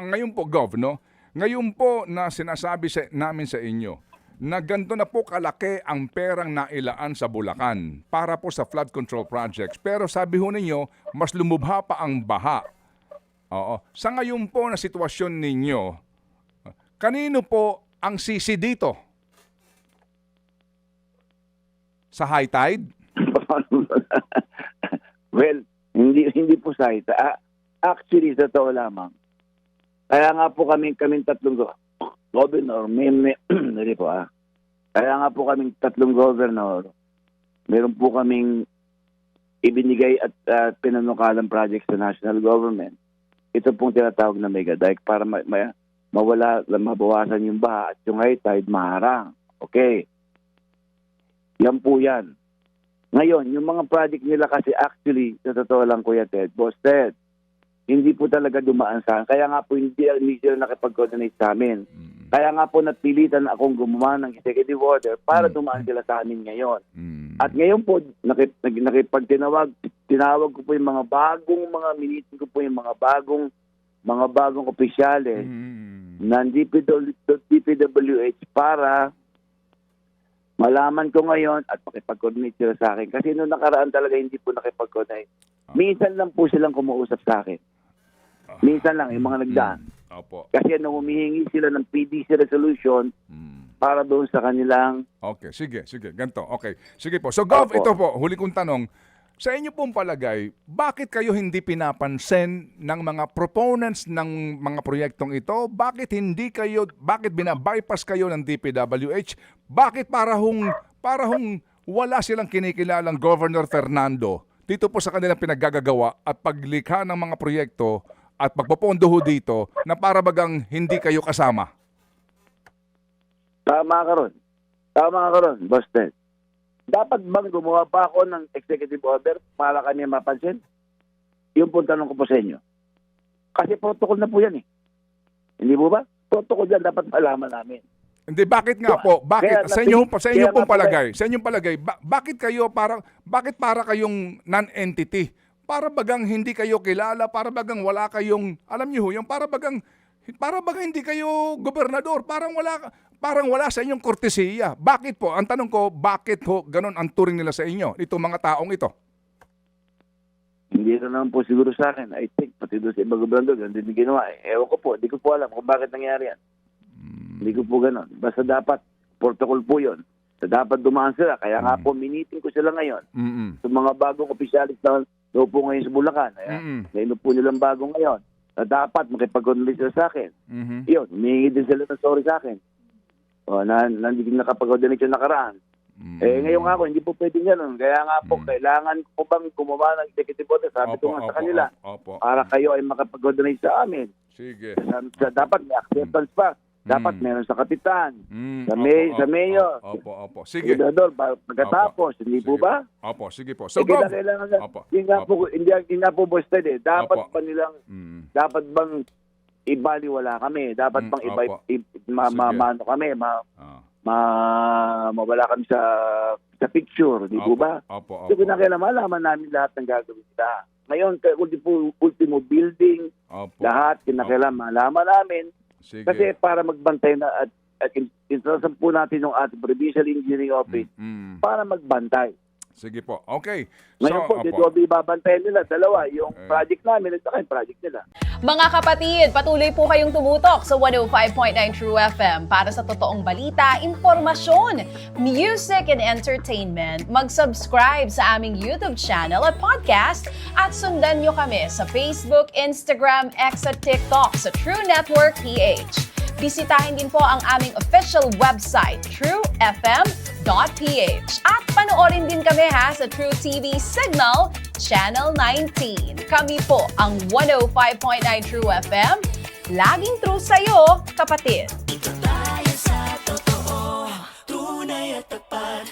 ngayon po, Gov, no? Ngayon po na sinasabi namin sa inyo na ganito na po kalaki ang perang nailaan sa Bulacan para po sa flood control projects. Pero sabi ho ninyo, mas lumubha pa ang baha. Oo. Sa ngayon po na sitwasyon ninyo, kanino po ang sisi dito? Sa high tide? Well, hindi po sa ita. Actually, sa totoo lamang. Kaya nga po kaming tatlong governor, hindi po Kaya nga po kaming tatlong governor, meron po kaming ibinigay at pinanukalang project sa national government. Ito pong tinatawag na mega dike para mabawasan yung baha at yung high tide maharang. Okay. Yan po yan. Ngayon, yung mga project nila kasi actually, sa totoo lang Kuya Ted, Boss Ted, hindi po talaga dumaan sa akin. Kaya nga po hindi sila nakipag-coordinate sa amin. Kaya nga po napilitan akong gumawa ng executive order para dumaan sila sa amin ngayon. At ngayon po, tinawag ko po yung mga bagong minitin ko po yung mga bagong opisyales ng DPWH para malaman ko ngayon at makipag-coordinate sila sa akin. Kasi noong nakaraan talaga hindi po nakipag-coordinate. Minsan lang po silang kumuusap sa akin. Minsan lang, yung mga nagdaan. Opo. Kasi nung humihingi sila ng PDC resolution para doon sa kanilang... Okay, sige. Ganito. Okay. Sige po. So, Gov, ito po, huli kong tanong. Sa inyo pong palagay, bakit kayo hindi pinapansin ng mga proponents ng mga proyektong ito? Bakit binabypass kayo ng DPWH? Bakit parang wala silang kinikilalang Governor Fernando dito po sa kanilang pinaggagawa at paglikha ng mga proyekto at pagpopondo ho dito na para bagang hindi kayo kasama? Tama ka ron, Boss Ted. Dapat bang gumawa pa ako ng executive order para kanya mapansin? Yung po tanong ko po sa inyo. Kasi protocol na po yan eh. Hindi po ba? Protocol yan, dapat malaman namin. Hindi, bakit nga po? Bakit? Sa inyong palagay, bakit para kayong non-entity? Para bagang hindi kayo kilala, para bagang wala kayong, alam niyo ho, yung para bagang hindi kayo gobernador, parang wala sa inyong kortesiya. Bakit po? Ang tanong ko, bakit ho ganun ang turing nila sa inyo, itong mga taong ito? Hindi na naman po siguro sa akin. I think, pati doon sa ibang gobernador, ganun din ginawa. Ewan ko po, hindi ko po alam kung bakit nangyari yan. Hindi ko po ganun. Basta dapat, protocol po yun. Dapat dumaan sila. Kaya nga po, miniting ko sila ngayon. Sa mga bagong opisyalis na po ngayon sa Bulacan. Ngayon po nilang bagong ngayon. Na dapat makipag-coordinate sila sa akin. Yun, humingi din sila ng sorry sa akin. Hindi nakapag-coordinate yung nakaraan. Ngayon nga ako, hindi po pwede gano'n. Kaya nga po, kailangan ko bang gumawa ng executive order? Sabi ko nga sa kanila, para kayo ay makapag-coordinate sa amin. Sige. Dapat may acceptance pa. Dapat meron sa kapitan, sa mayor. Opo. Sige. Pagkatapos, hindi po ba? Opo, sige po. So, Gov. Hindi nga po Boss Ted eh. Dapat bang ibaliwala kami? Dapat bang mawala kami sa picture, di po ba? So, kinakailangan malaman namin lahat ng gagawin nila. Ngayon, ultimo building, lahat kinakailangan malaman namin. Sige. Kasi para magbantay na at intrasan po natin yung ating provincial engineering office para magbantay. Sige po. Okay. Ngayon po, dito ibabantayan nila. Dalawa, yung project namin at saka yung project nila. Mga kapatid, patuloy po kayong tumutok sa 105.9 True FM para sa totoong balita, impormasyon, music, and entertainment. Mag-subscribe sa aming YouTube channel at podcast at sundan nyo kami sa Facebook, Instagram, X at TikTok sa True Network PH. Bisitahin din po ang aming official website, truefm.ph. At panoorin din kami sa True TV Signal, Channel 19. Kami po ang 105.9 True FM. Laging true sa'yo, kapatid.